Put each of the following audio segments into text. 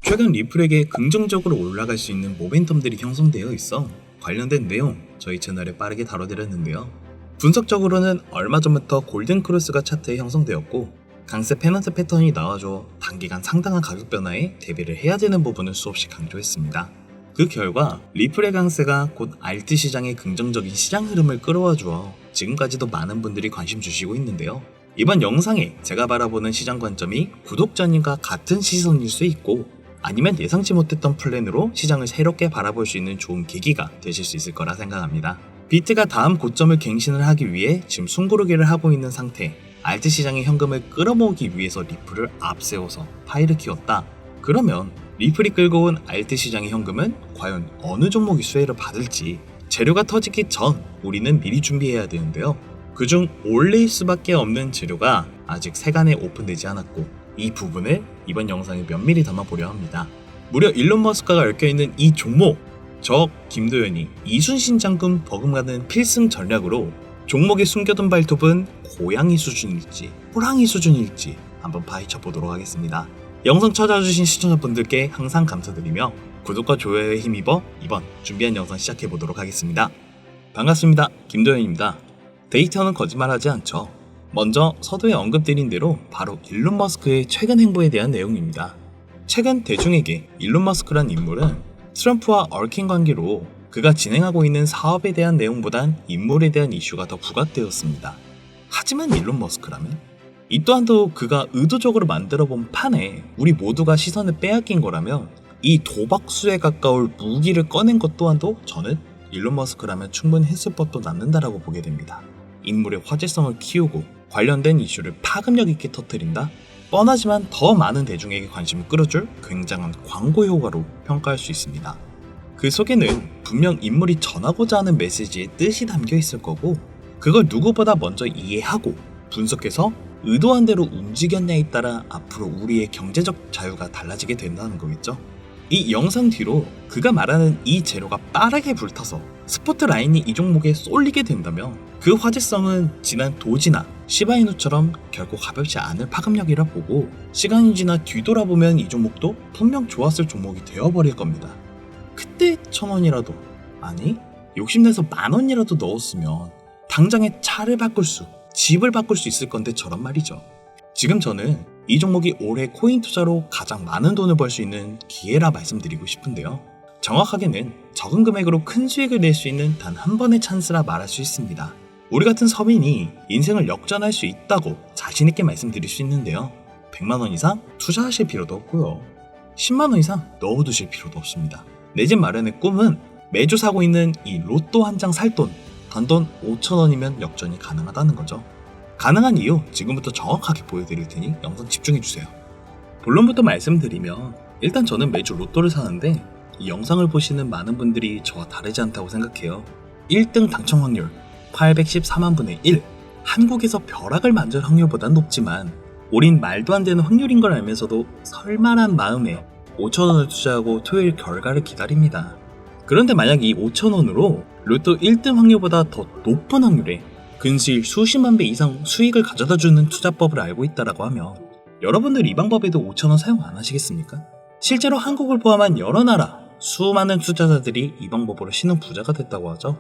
최근 리플에게 긍정적으로 올라갈 수 있는 모멘텀들이 형성되어 있어 관련된 내용 저희 채널에 빠르게 다뤄드렸는데요. 분석적으로는 얼마 전부터 골든크로스가 차트에 형성되었고 강세 페넌트 패턴이 나와줘 단기간 상당한 가격 변화에 대비를 해야 되는 부분을 수없이 강조했습니다. 그 결과 리플의 강세가 곧 알트 시장의 긍정적인 시장 흐름을 끌어와 주어 지금까지도 많은 분들이 관심 주시고 있는데요. 이번 영상에 제가 바라보는 시장 관점이 구독자님과 같은 시선일 수 있고 아니면 예상치 못했던 플랜으로 시장을 새롭게 바라볼 수 있는 좋은 계기가 되실 수 있을 거라 생각합니다. 비트가 다음 고점을 갱신을 하기 위해 지금 숨고르기를 하고 있는 상태, 알트 시장의 현금을 끌어모으기 위해서 리플을 앞세워서 파이를 키웠다. 그러면 리플이 끌고 온 알트 시장의 현금은 과연 어느 종목이 수혜를 받을지 재료가 터지기 전 우리는 미리 준비해야 되는데요. 그중 올릴 수밖에 없는 재료가 아직 세간에 오픈되지 않았고 이 부분을 이번 영상에 면밀히 담아보려 합니다. 무려 일론 머스크가 얽혀있는 이 종목, 저 김도현이 이순신 장군 버금가는 필승 전략으로 종목에 숨겨둔 발톱은 고양이 수준일지 호랑이 수준일지 한번 파헤쳐 보도록 하겠습니다. 영상 찾아주신 시청자분들께 항상 감사드리며 구독과 좋아요에 힘입어 이번 준비한 영상 시작해 보도록 하겠습니다. 반갑습니다. 김도현입니다. 데이터는 거짓말하지 않죠. 먼저 서두에 언급드린 대로 바로 일론 머스크의 최근 행보에 대한 내용입니다. 최근 대중에게 일론 머스크란 인물은 트럼프와 얽힌 관계로 그가 진행하고 있는 사업에 대한 내용보단 인물에 대한 이슈가 더 부각되었습니다. 하지만 일론 머스크라면 이 또한도 그가 의도적으로 만들어본 판에 우리 모두가 시선을 빼앗긴 거라면 이 도박수에 가까울 무기를 꺼낸 것 또한도 저는 일론 머스크라면 충분히 했을 법도 남는다라고 보게 됩니다. 인물의 화제성을 키우고 관련된 이슈를 파급력 있게 터뜨린다? 뻔하지만 더 많은 대중에게 관심을 끌어줄 굉장한 광고 효과로 평가할 수 있습니다. 그 속에는 분명 인물이 전하고자 하는 메시지의 뜻이 담겨 있을 거고 그걸 누구보다 먼저 이해하고 분석해서 의도한 대로 움직였냐에 따라 앞으로 우리의 경제적 자유가 달라지게 된다는 거겠죠. 이 영상 뒤로 그가 말하는 이 재료가 빠르게 불타서 스포트라인이 이 종목에 쏠리게 된다면 그 화제성은 지난 도지나 시바이누처럼 결코 가볍지 않을 파급력이라 보고 시간이 지나 뒤돌아보면 이 종목도 분명 좋았을 종목이 되어버릴 겁니다. 그때 1,000원이라도 아니 욕심내서 10,000원이라도 넣었으면 당장에 차를 바꿀 수 집을 바꿀 수 있을 건데 저런 말이죠. 지금 저는 이 종목이 올해 코인 투자로 가장 많은 돈을 벌 수 있는 기회라 말씀드리고 싶은데요. 정확하게는 적은 금액으로 큰 수익을 낼 수 있는 단 한 번의 찬스라 말할 수 있습니다. 우리 같은 서민이 인생을 역전할 수 있다고 자신있게 말씀드릴 수 있는데요. 100만원 이상 투자하실 필요도 없고요. 10만원 이상 넣어두실 필요도 없습니다. 내 집 마련의 꿈은 매주 사고 있는 이 로또 한 장 살 돈, 단돈 5,000원이면 역전이 가능하다는 거죠. 가능한 이유 지금부터 정확하게 보여드릴 테니 영상 집중해주세요. 본론부터 말씀드리면 일단 저는 매주 로또를 사는데 이 영상을 보시는 많은 분들이 저와 다르지 않다고 생각해요. 1등 당첨 확률 814만 분의 1 한국에서 벼락을 만질 확률보단 높지만 올인 말도 안 되는 확률인 걸 알면서도 설마란 마음에 5,000원을 투자하고 토요일 결과를 기다립니다. 그런데 만약 이 5,000원으로 로또 1등 확률보다 더 높은 확률에 근시일 수십만 배 이상 수익을 가져다주는 투자법을 알고 있다라고 하면 여러분들 이 방법에도 5,000원 사용 안 하시겠습니까? 실제로 한국을 포함한 여러 나라 수많은 투자자들이 이 방법으로 신흥 부자가 됐다고 하죠.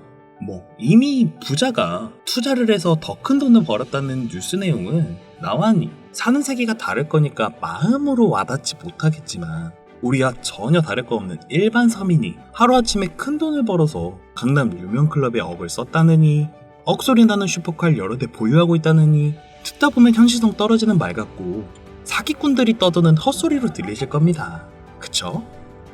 이미 부자가 투자를 해서 더 큰 돈을 벌었다는 뉴스 내용은 나와니 사는 세계가 다를 거니까 마음으로 와닿지 못하겠지만 우리와 전혀 다를 거 없는 일반 서민이 하루아침에 큰 돈을 벌어서 강남 유명 클럽에 억을 썼다느니 억소리 나는 슈퍼카를 여러 대 보유하고 있다느니 듣다 보면 현실성 떨어지는 말 같고 사기꾼들이 떠드는 헛소리로 들리실 겁니다. 그쵸?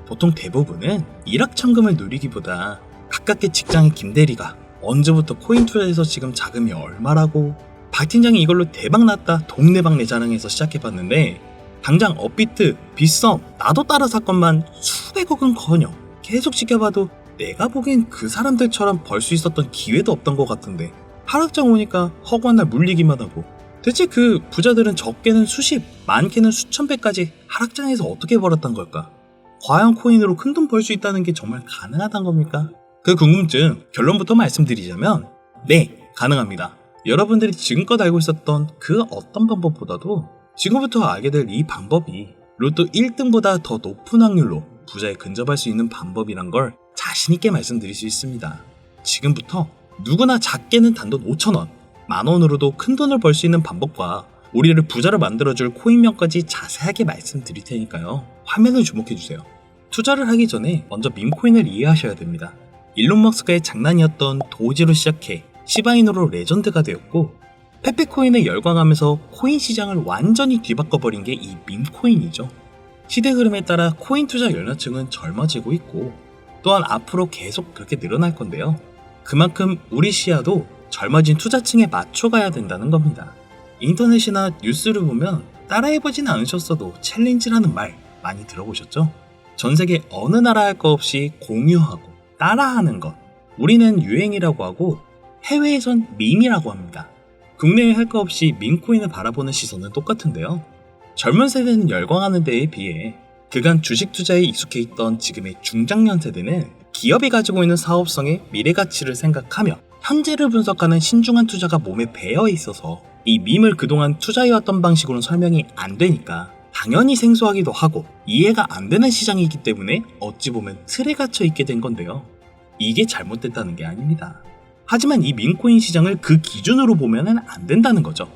보통 대부분은 일확천금을 누리기보다 가깝게 직장의 김대리가 언제부터 코인 투자해서 지금 자금이 얼마라고 박 팀장이 이걸로 대박 났다 동네방네 자랑해서 시작해봤는데 당장 업비트, 빗썸, 나도 따라 사건만 수백억은커녕 계속 지켜봐도 내가 보기엔 그 사람들처럼 벌 수 있었던 기회도 없던 것 같은데 하락장 오니까 허구한 날 물리기만 하고 대체 그 부자들은 적게는 수십, 많게는 수천 배까지 하락장에서 어떻게 벌었단 걸까? 과연 코인으로 큰돈 벌 수 있다는 게 정말 가능하단 겁니까? 그 궁금증 결론부터 말씀드리자면 네, 가능합니다. 여러분들이 지금껏 알고 있었던 그 어떤 방법보다도 지금부터 알게 될 이 방법이 로또 1등보다 더 높은 확률로 부자에 근접할 수 있는 방법이란 걸 자신있게 말씀드릴 수 있습니다. 지금부터 누구나 작게는 단돈 5,000원, 만원으로도 큰 돈을 벌 수 있는 방법과 우리를 부자로 만들어줄 코인명까지 자세하게 말씀드릴 테니까요. 화면을 주목해주세요. 투자를 하기 전에 먼저 밈코인을 이해하셔야 됩니다. 일론 머스크의 장난이었던 도지로 시작해 시바이누로 레전드가 되었고, 페페코인에 열광하면서 코인 시장을 완전히 뒤바꿔버린 게 이 밈코인이죠. 시대 흐름에 따라 코인 투자 연령층은 젊어지고 있고, 또한 앞으로 계속 그렇게 늘어날 건데요. 그만큼 우리 시야도 젊어진 투자층에 맞춰가야 된다는 겁니다. 인터넷이나 뉴스를 보면 따라해보진 않으셨어도 챌린지라는 말 많이 들어보셨죠? 전 세계 어느 나라 할 거 없이 공유하고 따라하는 것, 우리는 유행이라고 하고 해외에선 밈이라고 합니다. 국내에 할 거 없이 밈코인을 바라보는 시선은 똑같은데요. 젊은 세대는 열광하는 데에 비해 그간 주식 투자에 익숙해 있던 지금의 중장년 세대는 기업이 가지고 있는 사업성의 미래 가치를 생각하며 현재를 분석하는 신중한 투자가 몸에 배어 있어서 이 밈을 그동안 투자해왔던 방식으로는 설명이 안 되니까 당연히 생소하기도 하고 이해가 안 되는 시장이기 때문에 어찌 보면 틀에 갇혀 있게 된 건데요. 이게 잘못됐다는 게 아닙니다. 하지만 이 밈코인 시장을 그 기준으로 보면 안 된다는 거죠.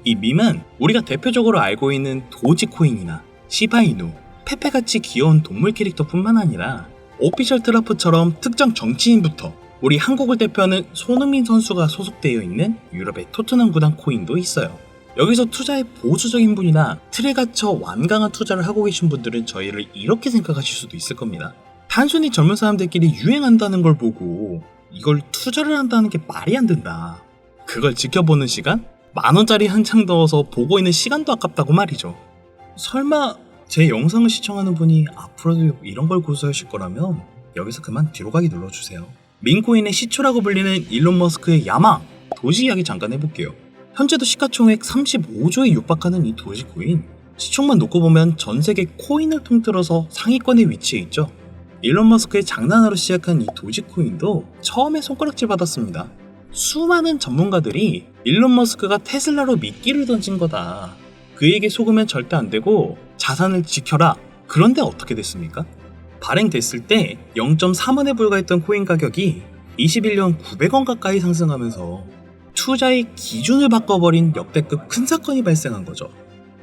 이 밈은 우리가 대표적으로 알고 있는 도지코인이나 시바이누, 페페같이 귀여운 동물 캐릭터뿐만 아니라 오피셜 트러프처럼 특정 정치인부터 우리 한국을 대표하는 손흥민 선수가 소속되어 있는 유럽의 토트넘 구단 코인도 있어요. 여기서 투자에 보수적인 분이나 틀에 갇혀 완강한 투자를 하고 계신 분들은 저희를 이렇게 생각하실 수도 있을 겁니다. 단순히 젊은 사람들끼리 유행한다는 걸 보고 이걸 투자를 한다는 게 말이 안 된다. 그걸 지켜보는 시간? 10,000원짜리 한 장 넣어서 보고 있는 시간도 아깝다고 말이죠. 설마 제 영상을 시청하는 분이 앞으로도 이런 걸 고수하실 거라면 여기서 그만 뒤로 가기 눌러주세요. 밈코인의 시초라고 불리는 일론 머스크의 야망, 도지 이야기 잠깐 해볼게요. 현재도 시가총액 35조에 육박하는 이 도지코인, 시총만 놓고 보면 전 세계 코인을 통틀어서 상위권에 위치해 있죠. 일론 머스크의 장난으로 시작한 이 도지코인도 처음에 손가락질 받았습니다. 수많은 전문가들이 일론 머스크가 테슬라로 미끼를 던진 거다, 그에게 속으면 절대 안 되고 자산을 지켜라. 그런데 어떻게 됐습니까? 발행됐을 때 0.3원에 불과했던 코인 가격이 21년 900원 가까이 상승하면서 투자의 기준을 바꿔버린 역대급 큰 사건이 발생한 거죠.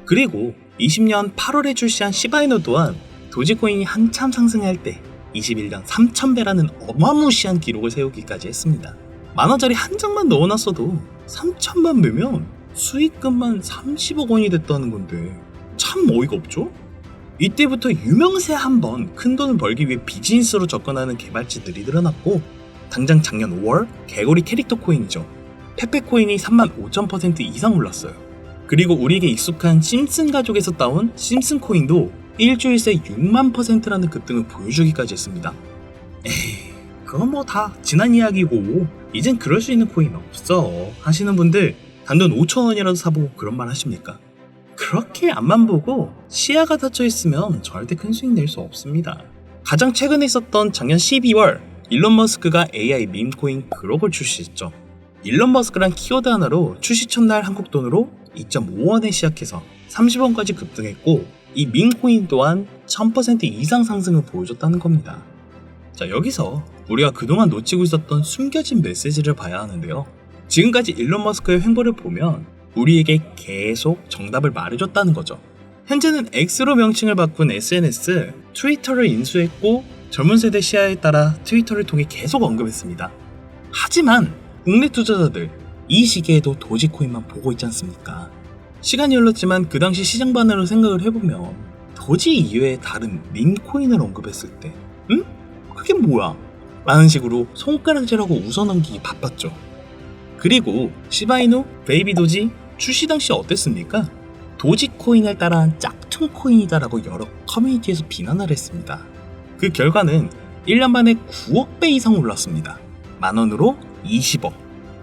그리고 20년 8월에 출시한 시바이누 또한 도지코인이 한참 상승할 때 21년 3,000배라는 어마무시한 기록을 세우기까지 했습니다. 만원짜리 한 장만 넣어놨어도 3,000만 배면 수익금만 30억 원이 됐다는 건데 참 어이가 없죠? 이때부터 유명세 한번 큰돈을 벌기 위해 비즈니스로 접근하는 개발자들이 늘어났고, 당장 작년 5월 개구리 캐릭터 코인이죠. 페페코인이 35,000% 이상 올랐어요. 그리고 우리에게 익숙한 심슨 가족에서 따온 심슨 코인도 일주일 새 60,000%라는 급등을 보여주기까지 했습니다. 에이, 그건 뭐 다 지난 이야기고 이젠 그럴 수 있는 코인 없어 하시는 분들 단돈 5,000원이라도 사보고 그런 말 하십니까? 그렇게 앞만 보고 시야가 닫혀 있으면 절대 큰 수익 낼 수 없습니다. 가장 최근에 있었던 작년 12월 일론 머스크가 AI 밈코인 그록을 출시했죠. 일론 머스크란 키워드 하나로 출시 첫날 한국 돈으로 2.5원에 시작해서 30원까지 급등했고, 이 밈코인 또한 1000% 이상 상승을 보여줬다는 겁니다. 자, 여기서 우리가 그동안 놓치고 있었던 숨겨진 메시지를 봐야 하는데요. 지금까지 일론 머스크의 횡보를 보면 우리에게 계속 정답을 말해줬다는 거죠. 현재는 X로 명칭을 바꾼 SNS, 트위터를 인수했고 젊은 세대 시야에 따라 트위터를 통해 계속 언급했습니다. 하지만 국내 투자자들 이 시기에도 도지코인만 보고 있지 않습니까? 시간이 흘렀지만 그 당시 시장 반응을 생각을 해보면 도지 이외에 다른 밈코인을 언급했을 때 응? 그게 뭐야? 라는 식으로 손가락질하고 웃어넘기기 바빴죠. 그리고 시바이누, 베이비 도지 출시 당시 어땠습니까? 도지코인을 따라한 짝퉁 코인이다라고 여러 커뮤니티에서 비난을 했습니다. 그 결과는 1년 만에 9억 배 이상 올랐습니다. 만원으로 20억,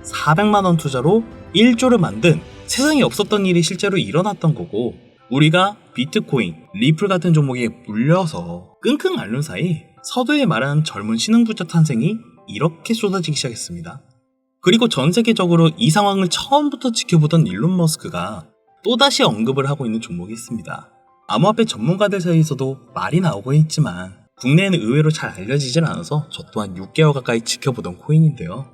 400만원 투자로 1조를 만든, 세상에 없었던 일이 실제로 일어났던 거고, 우리가 비트코인, 리플 같은 종목에 물려서 끙끙 앓는 사이 서두에 말하는 젊은 신흥부자 탄생이 이렇게 쏟아지기 시작했습니다. 그리고 전 세계적으로 이 상황을 처음부터 지켜보던 일론 머스크가 또다시 언급을 하고 있는 종목이 있습니다. 암호화폐 전문가들 사이에서도 말이 나오고 있지만 국내에는 의외로 잘 알려지질 않아서 저 또한 6개월 가까이 지켜보던 코인인데요.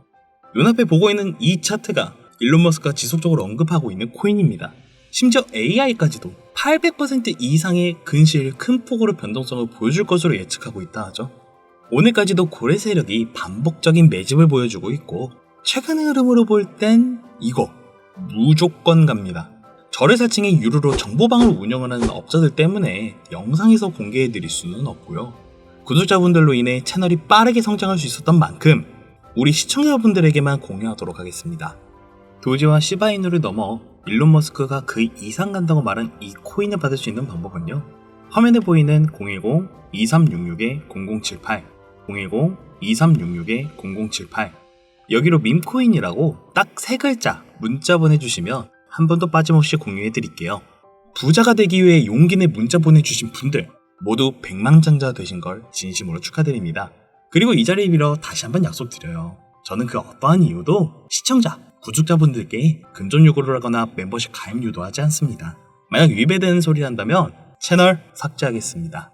눈앞에 보고 있는 이 차트가 일론 머스크가 지속적으로 언급하고 있는 코인입니다. 심지어 AI까지도 800% 이상의 근시일 큰 폭으로 변동성을 보여줄 것으로 예측하고 있다 하죠. 오늘까지도 고래 세력이 반복적인 매집을 보여주고 있고 최근의 흐름으로 볼 땐 이거 무조건 갑니다. 저를 사칭해 유료로 정보방을 운영을 하는 업자들 때문에 영상에서 공개해드릴 수는 없고요. 구독자분들로 인해 채널이 빠르게 성장할 수 있었던 만큼 우리 시청자분들에게만 공유하도록 하겠습니다. 도지와 시바이누를 넘어 일론 머스크가 그 이상 간다고 말한 이 코인을 받을 수 있는 방법은요. 화면에 보이는 010-2366-0078 010-2366-0078 여기로 밈코인이라고 딱 3글자 문자 보내주시면 한 번도 빠짐없이 공유해드릴게요. 부자가 되기 위해 용기 내 문자 보내주신 분들 모두 백만장자 되신 걸 진심으로 축하드립니다. 그리고 이 자리를 빌어 다시 한번 약속드려요. 저는 그 어떠한 이유도 시청자, 구독자분들께 금전 요구를 하거나 멤버십 가입 유도하지 않습니다. 만약 위배되는 소리를 한다면 채널 삭제하겠습니다.